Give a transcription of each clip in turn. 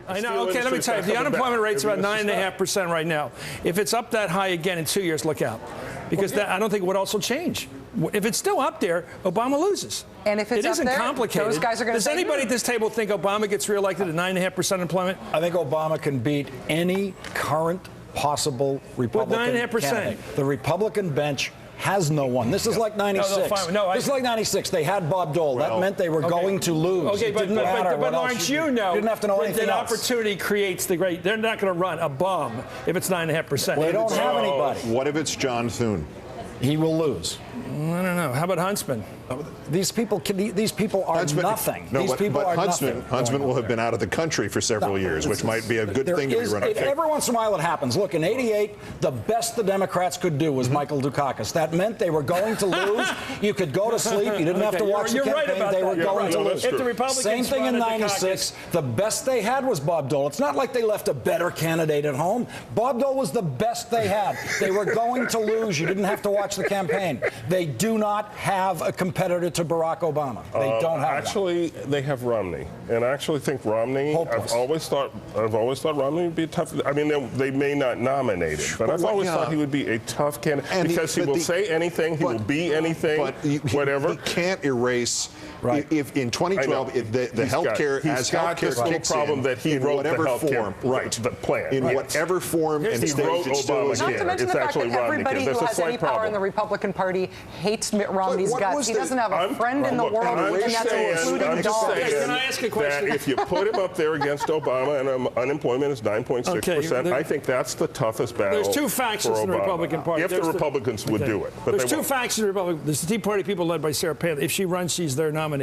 I know. Okay, let me tell you. The unemployment rate's about 9.5% right now. If it's up that high again in 2 years, look out. Because I don't think what else will change. If it's still up there, Obama loses. And if it's it isn't up there, complicated. those guys are going to Does anybody at this table think Obama gets reelected at 9.5% employment? I think Obama can beat any current possible Republican candidate. The Republican bench has no one. This is like 96. This is like 96. They had Bob Dole. That meant they were going to lose. Okay, but Lawrence, you know, you didn't have to know anything that else. Opportunity creates the great. They're not going to run a bomb if it's 9.5%. They don't have anybody. What if it's John Thune? He will lose. I don't know. How about Huntsman? These people are nothing. No, these people are Huntsman, nothing. Huntsman will have been out of the country for several years, which might be a good thing to be running. Every once in a while it happens. Look, in '88, the best the Democrats could do was Michael Dukakis. That meant they were going to lose. You could go to sleep. You didn't have to watch the campaign. They were going to lose. If the Republicans Same thing in '96. The best they had was Bob Dole. It's not like they left a better candidate at home. Bob Dole was the best they had. They were going to lose. You didn't have to watch the campaign. They do not have a competitor to Barack Obama. They don't have Actually, they have Romney, and I actually think Romney. Hopeless. I've always thought Romney would be tough. I mean, they may not nominate him, but I've always thought he would be a tough candidate because he will say anything, he will be anything, whatever. He can't erase. Right. If in 2012, if the healthcare has healthcare kicks problem that he wrote whatever the healthcare form, the plan in whatever form and stage it's still Not to mention the fact that everybody who has any power in the Republican Party hates Mitt Romney's guts. He doesn't have a friend in the world, and that's including dogs. Can I ask a question? That if you put him up there against Obama and unemployment is 9.6%, I think that's the toughest battle. There's two factions in the Republican Party. If the Republicans would do it. But there's two factions in the Republican. There's the Tea Party people led by Sarah Palin. If she runs, she's their nominee.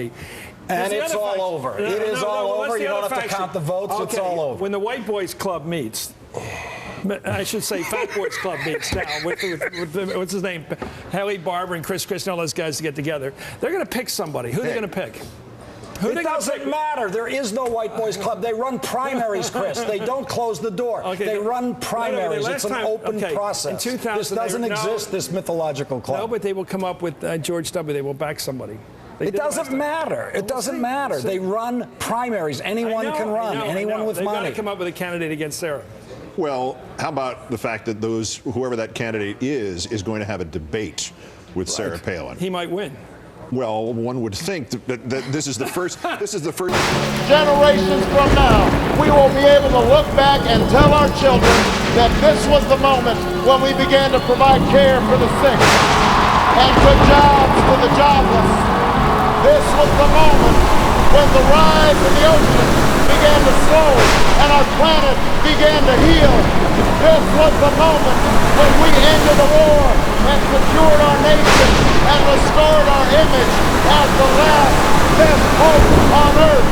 And it's all over. It is all over. You don't have to count the votes. It's all over. When the White Boys Club meets, I should say Fat Boys Club meets now with what's his name, Haley Barbour and Christie and all those guys to get together. They're going to pick somebody. Who are they going to pick? It doesn't matter. There is no White Boys Club. They run primaries, Chris. They don't close the door. They run primaries. It's an open process. In 2000, this doesn't exist, this mythological club. No, but they will come up with George W. They will back somebody. It doesn't matter. It doesn't matter. They run primaries. Anyone can run. Anyone with money. They've got to come up with a candidate against Sarah. Well, how about the fact that whoever that candidate is going to have a debate with Sarah Palin? He might win. Well, one would think that this is the first. Generations from now, we will be able to look back and tell our children that this was the moment when we began to provide care for the sick and put jobs for the jobless. This was the moment when the rise of the ocean began to slow and our planet began to heal. This was the moment when we ended the war and secured our nation and restored our image as the last best hope on earth.